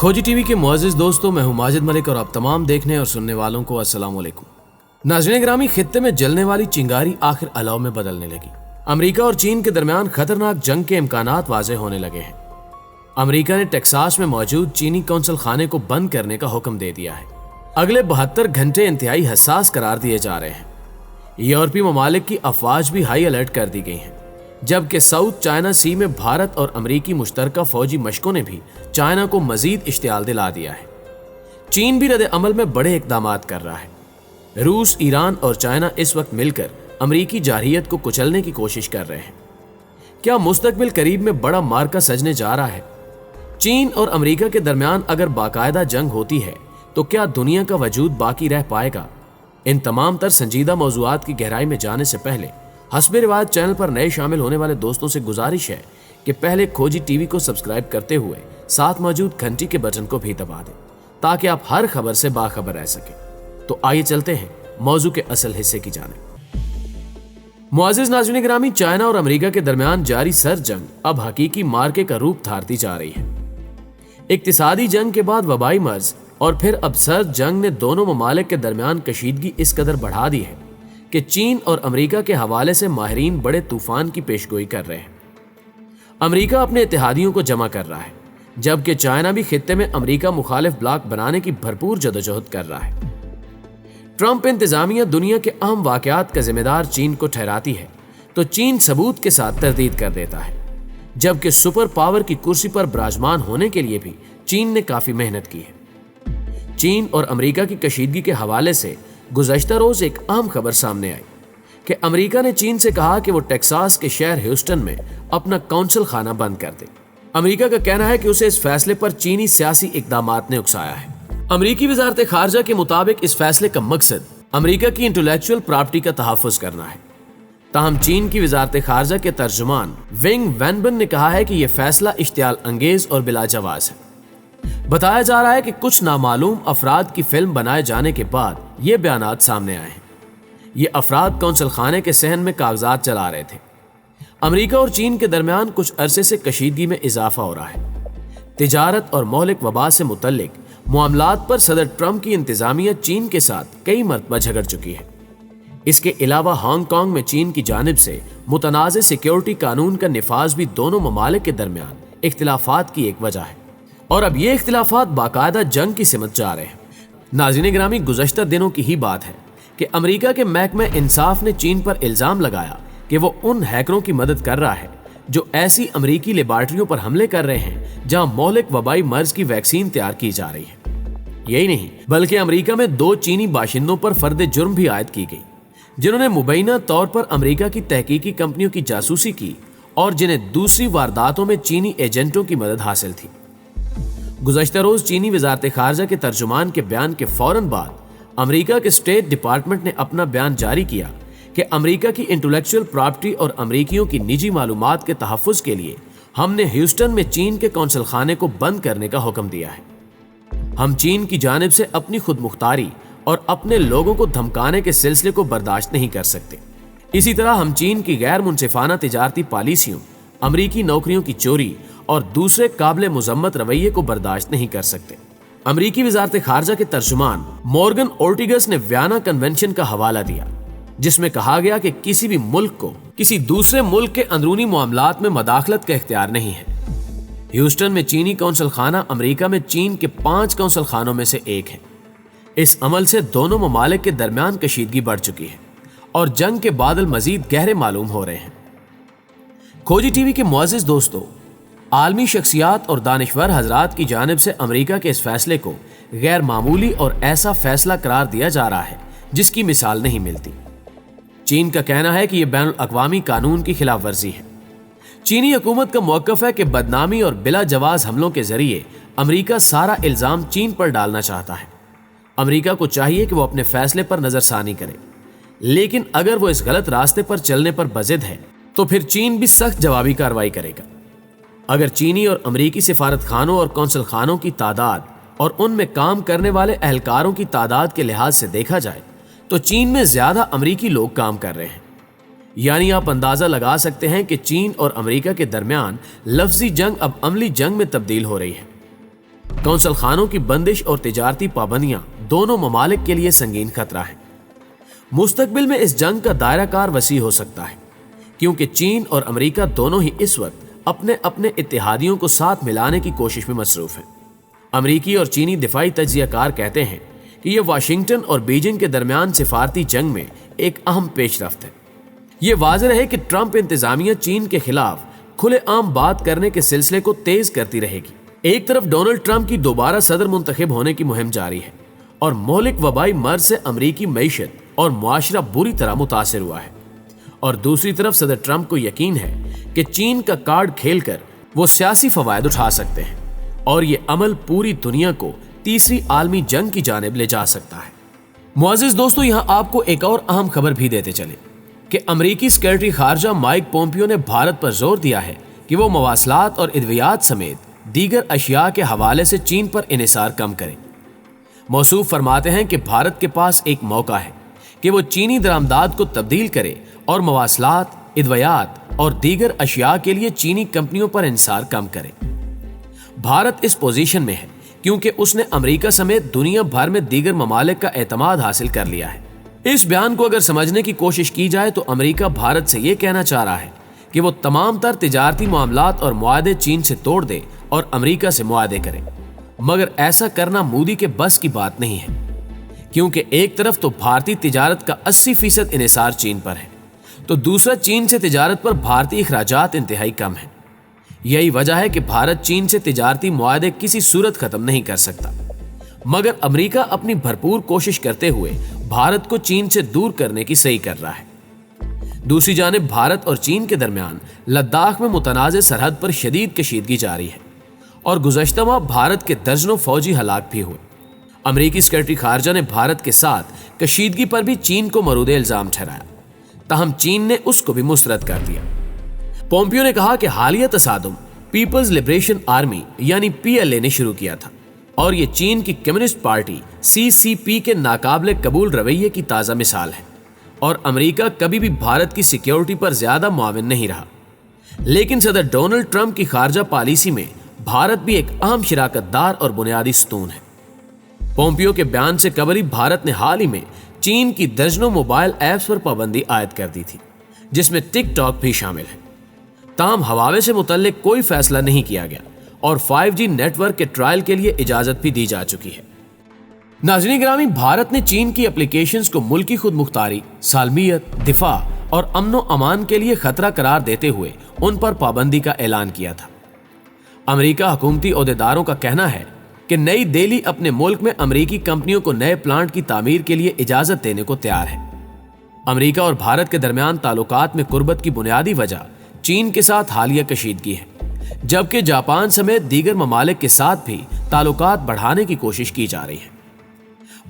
खोजी टीवी के मुअज़्ज़िज़ दोस्तों, मैं हूं माजिद मलिक और आप तमाम देखने और सुनने वालों को अस्सलाम वालेकुम। नाज़रीन ग्रामी, खित्ते में जलने वाली चिंगारी आखिर अलाव में बदलने लगी। अमेरिका और चीन के दरमियान खतरनाक जंग के इम्कानात वाज़ेह होने लगे हैं। अमेरिका ने टेक्सास में मौजूद चीनी कौंसल खाने को बंद करने का हुक्म दे दिया है। अगले 72 घंटे इंतहाई हसास करार दिए जा रहे हैं। यूरोपीय ममालिक की अफवाज भी हाई अलर्ट कर दी गई हैं, जबकि साउथ चाइना सी में भारत और अमरीकी मुश्तरका फौजी मशकों ने भी चाइना को मजीद इश्तियाल दिला दिया है। चीन भी रद्द अमल में बड़े इक़दामात कर रहा है। रूस, ईरान और चाइना इस वक्त मिलकर अमरीकी जारहियत को कुचलने की कोशिश कर रहे हैं। क्या मुस्तकबिल करीब में बड़ा मार्का सजने जा रहा है? चीन और अमरीका के दरमियान अगर बाकायदा जंग होती है तो क्या दुनिया का वजूद बाकी रह पाएगा? इन तमाम तर संजीदा मौज़ूआत की गहराई में जाने से पहले हस्बे रिवायत चैनल पर नए शामिल होने वाले दोस्तों से गुजारिश है कि पहले खोजी टीवी को सब्सक्राइब करते हुए साथ मौजूद घंटी के बटन को भी दबा दें, ताकि आप हर खबर से बाखबर रह सकें। तो आइए चलते हैं मौजू के असल हिस्से की जानिब। मुअज़्ज़िज़ नाज़रीन गिरामी, चाइना और अमेरिका के दरमियान जारी सर जंग अब हकीकी मार्के का रूप धारती जा रही है। इक्तिसादी जंग के बाद वबाई मर्ज और फिर अब सर जंग ने दोनों ममालिक के दरमियान कशीदगी इस कदर बढ़ा दी है कि चीन और अमेरिका के हवाले से माहिरीन बड़े तूफान की पेशगोई कर रहे हैं। अमेरिका अपने इत्तेहादियों को जमा कर रहा है, जबकि चाइना भी खित्ते में अमेरिका मुखालिफ ब्लॉक बनाने की भरपूर जदोजहद कर रहा है। ट्रंप इंतजामिया दुनिया के अहम वाकयात का जिम्मेदार चीन को ठहराती है तो चीन सबूत के साथ तरदीद कर देता है, जबकि सुपर पावर की कुर्सी पर विराजमान होने के लिए भी चीन ने काफी मेहनत की है। चीन और अमेरिका की कशीदगी के हवाले से गुज़श्ता रोज एक अहम खबर सामने आई कि अमेरिका ने चीन से कहा कि वो टेक्सास के शहर ह्यूस्टन में अपना कौंसल खाना बंद कर दे। अमेरिका का कहना है कि उसे इस फैसले पर चीनी सियासी इक़दामात ने उकसाया है। अमेरिकी वज़ारत खारजा के मुताबिक इस फैसले का मकसद अमेरिका की इंटेलेक्चुअल प्रॉपर्टी का तहफ़्फ़ुज़ करना है। ताहम चीन की वज़ारत खारजा के तर्जुमान विंग वैनबन ने कहा है कि यह फैसला इश्तियाल अंगेज और बिलाजवाज़ है। बताया जा रहा है कि कुछ नामालूम अफराद की फिल्म बनाए जाने के बाद ये बयानात सामने आए हैं। ये अफराद कौंसल खाने के सहन में कागजात चला रहे थे। अमेरिका और चीन के दरमियान कुछ अरसे से कशीदगी में इजाफा हो रहा है। तिजारत और मौलिक वबा से मुतल्लिक मामलात पर सदर ट्रंप की इंतजामिया चीन के साथ कई मरतबा झगड़ चुकी है। इसके अलावा हांगकांग में चीन की जानिब से मुतनाज़ सिक्योरिटी कानून का निफाज भी दोनों ममालिक के दरमियान इख्तिलाफात की एक वजह है, और अब ये इख्तिलाफात बाकायदा जंग की सिमत जा रहे हैं। नाज़रीन गिरामी, गुज़श्ता दिनों की ही बात है कि अमेरिका के महकमे इंसाफ ने चीन पर इल्ज़ाम लगाया कि वो उन हैकरों की मदद कर रहा है जो ऐसी अमेरिकी लेबार्ट्रियों पर हमले कर रहे हैं जहां मौलिक वबाई मर्ज की वैक्सीन तैयार की जा रही है। यही नहीं, बल्कि अमेरिका में 2 चीनी बाशिंदों पर फर्द जुर्म भी आयद की गई, जिन्होंने मुबैना तौर पर अमेरिका की तहकीकी कंपनियों की जासूसी की और जिन्हें दूसरी वारदातों में चीनी एजेंटों की मदद हासिल थी। गुज़श्ता रोज चीनी वज़ारत खारजा के तर्जुमान के बयान के फौरन बाद अमेरिका के स्टेट डिपार्टमेंट ने अपना बयान जारी किया कि अमेरिका की इंटेलेक्चुअल प्रॉपर्टी और अमेरिकियों की निजी मालूमात के तहफ़्फ़ुज़ के लिए हमने ह्यूस्टन में चीन के कौंसल खाने को बंद करने का हुक्म दिया है। हम चीन की जानिब से अपनी खुद मुख्तारी और अपने लोगों को धमकाने के सिलसिले को बर्दाश्त नहीं कर सकते। इसी तरह हम चीन की गैर मुनसिफाना तिजारती पॉलिसियों, अमेरिकी नौकरियों की चोरी और दूसरे काबिल मुजम्मत रवैये को बर्दाश्त नहीं कर सकते। अमेरिकी वज़ारत खारजा के तर्जुमान मॉर्गन ओर्टिगस ने वियना कन्वेंशन का हवाला दिया, जिसमें कहा गया कि किसी भी मुल्क को किसी दूसरे मुल्क के अंदरूनी मामलात में मदाखलत का इख्तियार नहीं है। ह्यूस्टन में चीनी कौंसल खाना अमेरिका में चीन के 5 कौंसल खानों में से एक है। इस अमल से दोनों ममालिक के दरमियान कशीदगी बढ़ चुकी है और जंग के बादल मजीद गहरे मालूम हो रहे हैं। खोजी टीवी के मुअज़्ज़िज़ दोस्तों, आलमी शख्सियात और दानिश्वर हजरात की जानिब से अमेरिका के इस फैसले को गैर मामूली और ऐसा फैसला करार दिया जा रहा है जिसकी मिसाल नहीं मिलती। चीन का कहना है कि यह बैनुल अक़वामी कानून की खिलाफ वर्जी है। चीनी हुकूमत का मौक़िफ़ है कि बदनामी और बिला जवाज़ हमलों के जरिए अमेरिका सारा इल्ज़ाम चीन पर डालना चाहता है। अमेरिका को चाहिए कि वो अपने फैसले पर नज़रसानी करे, लेकिन अगर वो इस गलत रास्ते पर चलने पर बज़िद है तो फिर चीन भी सख्त जवाबी कार्रवाई करेगा। अगर चीनी और अमेरिकी सिफारत खानों और कौंसल खानों की तादाद और उनमें काम करने वाले एहलकारों की तादाद के लिहाज से देखा जाए तो चीन में ज्यादा अमेरिकी लोग काम कर रहे हैं। यानी आप अंदाजा लगा सकते हैं कि चीन और अमेरिका के दरमियान लफ्जी जंग अब अमली जंग में तब्दील हो रही है। کونسل خانوں کی بندش اور تجارتی پابندیاں دونوں ممالک کے لیے سنگین خطرہ ہیں۔ مستقبل میں اس جنگ کا دائرہ کار وسیع ہو سکتا ہے، کیونکہ چین اور امریکہ دونوں ہی اس وقت اپنے اپنے اتحادیوں کو ساتھ ملانے کی کوشش میں مصروف ہیں۔ امریکی اور چینی دفاعی تجزیہ کار کہتے ہیں کہ یہ واشنگٹن اور بیجنگ کے درمیان سفارتی جنگ میں ایک اہم پیش رفت ہے۔ یہ واضح ہے کہ ٹرمپ انتظامیہ چین کے خلاف کھلے عام بات کرنے کے سلسلے کو تیز کرتی رہے گی۔ ایک طرف ڈونلڈ ٹرمپ کی دوبارہ صدر منتخب ہونے کی مہم جاری ہے اور مہلک وبائی مرض سے امریکی معیشت اور معاشرہ بری طرح متاثر ہوا ہے، اور دوسری طرف صدر ٹرمپ کو یقین ہے کہ چین کا کارڈ کھیل کر وہ سیاسی فوائد اٹھا سکتے ہیں اور یہ عمل پوری دنیا کو تیسری عالمی جنگ کی جانب لے جا سکتا ہے۔ معزز دوستو، یہاں آپ کو ایک اور اہم خبر بھی دیتے چلے کہ امریکی سیکرٹری خارجہ مائک پومپیو نے بھارت پر زور دیا ہے کہ وہ مواصلات اور ادویات سمیت دیگر اشیاء کے حوالے سے چین پر انحصار کم کریں۔ موصوف فرماتے ہیں کہ بھارت کے پاس ایک موقع ہے کہ وہ چینی درآمدات کو تبدیل کرے اور مواصلات، ادویات اور دیگر اشیاء کے لیے چینی کمپنیوں پر انحصار کم کرے۔ بھارت اس پوزیشن میں ہے کیونکہ اس نے امریکہ سمیت دنیا بھر میں دیگر ممالک کا اعتماد حاصل کر لیا ہے۔ اس بیان کو اگر سمجھنے کی کوشش کی جائے تو امریکہ بھارت سے یہ کہنا چاہ رہا ہے کہ وہ تمام تر تجارتی معاملات اور معاہدے چین سے توڑ دے اور امریکہ سے معاہدے کرے، مگر ایسا کرنا مودی کے بس کی بات نہیں ہے، کیونکہ ایک طرف تو بھارتی تجارت کا 80% انحصار چین پر ہے، تو دوسرا چین سے تجارت پر بھارتی اخراجات انتہائی کم ہیں۔ یہی وجہ ہے کہ بھارت چین سے تجارتی معاہدے کسی صورت ختم نہیں کر سکتا، مگر امریکہ اپنی بھرپور کوشش کرتے ہوئے بھارت کو چین سے دور کرنے کی صحیح کر رہا ہے۔ دوسری جانب بھارت اور چین کے درمیان لداخ میں متنازع سرحد پر شدید کشیدگی جاری ہے اور گزشتہ ماہ بھارت کے درجنوں فوجی ہلاک بھی ہوئے۔ امریکی سیکرٹری خارجہ نے بھارت کے ساتھ کشیدگی پر بھی چین کو مرود الزام ٹھہرایا، تاہم چین نے اس کو بھی مسترد کر دیا۔ پومپیو نے کہا کہ حالیہ تصادم پیپلز لبریشن آرمی یعنی PLA نے شروع کیا تھا اور یہ چین کی کمیونسٹ پارٹی CCP کے ناقابل قبول رویے کی تازہ مثال ہے، اور امریکہ کبھی بھی بھارت کی سیکیورٹی پر زیادہ معاون نہیں رہا۔ لیکن صدر ڈونلڈ ٹرمپ کی خارجہ پالیسی میں بھارت بھی ایک اہم شراکت دار اور بنیادی ستون ہے۔ پومپیو کے بیان سے قبل ہی بھارت نے حال ہی میں چین کی درجنوں موبائل ایپس پر پابندی عائد کر دی تھی، جس میں ٹک ٹاک بھی شامل ہے۔ تاہم ہواوے سے متعلق کوئی فیصلہ نہیں کیا گیا اور 5G نیٹ ورک کے ٹرائل کے لیے اجازت بھی دی جا چکی ہے۔ ناظرین گرامی، بھارت نے چین کی اپلیکیشنز کو ملکی خود مختاری، سالمیت، دفاع اور امن و امان کے لیے خطرہ قرار دیتے ہوئے ان پر پابندی کا اعلان کیا تھا۔ امریکہ حکومتی عہدیداروں کا کہنا ہے کہ نئی دہلی اپنے ملک میں امریکی کمپنیوں کو نئے پلانٹ کی تعمیر کے لیے اجازت دینے کو تیار ہے۔ امریکہ اور بھارت کے درمیان تعلقات میں قربت کی بنیادی وجہ چین کے ساتھ حالیہ کشیدگی ہے، جبکہ جاپان سمیت دیگر ممالک کے ساتھ بھی تعلقات بڑھانے کی کوشش کی جا رہی ہے۔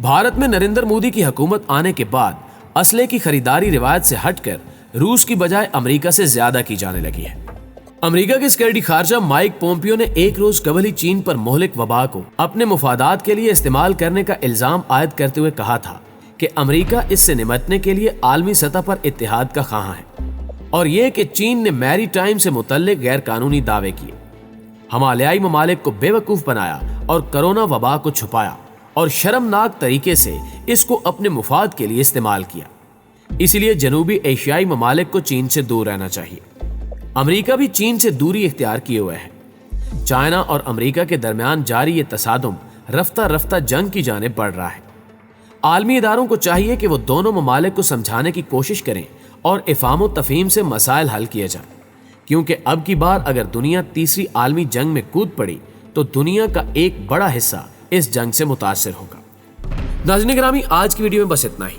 بھارت میں نریندر مودی کی حکومت آنے کے بعد اسلحے کی خریداری روایت سے ہٹ کر روس کی بجائے امریکہ سے زیادہ کی جانے لگی ہے۔ امریکہ کے سیکرٹری خارجہ مائک پومپیو نے ایک روز قبل ہی چین پر مہلک وبا کو اپنے مفادات کے لیے استعمال کرنے کا الزام عائد کرتے ہوئے کہا تھا کہ امریکہ اس سے نمٹنے کے لیے عالمی سطح پر اتحاد کا خواہاں ہے، اور یہ کہ چین نے میری ٹائم سے متعلق غیر قانونی دعوے کیے، ہمالیائی ممالک کو بے وقوف بنایا اور کرونا وبا کو چھپایا اور شرمناک طریقے سے اس کو اپنے مفاد کے لیے استعمال کیا۔ اس لیے جنوبی ایشیائی ممالک کو چین سے دور رہنا چاہیے۔ امریکہ بھی چین سے دوری اختیار کیے ہوئے ہے۔ چائنا اور امریکہ کے درمیان جاری یہ تصادم رفتہ رفتہ جنگ کی جانب بڑھ رہا ہے۔ عالمی اداروں کو چاہیے کہ وہ دونوں ممالک کو سمجھانے کی کوشش کریں اور افہام و تفہیم سے مسائل حل کیے جائیں، کیونکہ اب کی بار اگر دنیا تیسری عالمی جنگ میں کود پڑی تو دنیا کا ایک بڑا حصہ اس جنگ سے متاثر ہوگا۔ ناظرین گرامی، آج کی ویڈیو میں بس اتنا ہی۔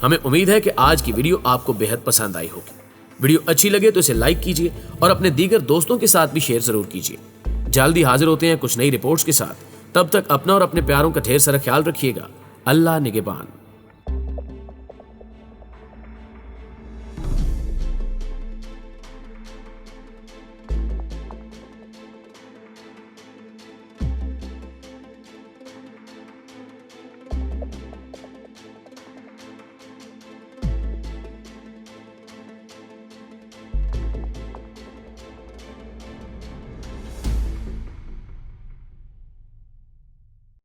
ہمیں امید ہے کہ آج کی ویڈیو آپ کو بے حد پسند آئی ہوگی۔ ویڈیو اچھی لگے تو اسے لائک کیجیے اور اپنے دیگر دوستوں کے ساتھ بھی شیئر ضرور کیجیے۔ جلدی حاضر ہوتے ہیں کچھ نئی رپورٹس کے ساتھ، تب تک اپنا اور اپنے پیاروں کا ڈھیر سارا خیال رکھیے گا۔ اللہ نگہبان۔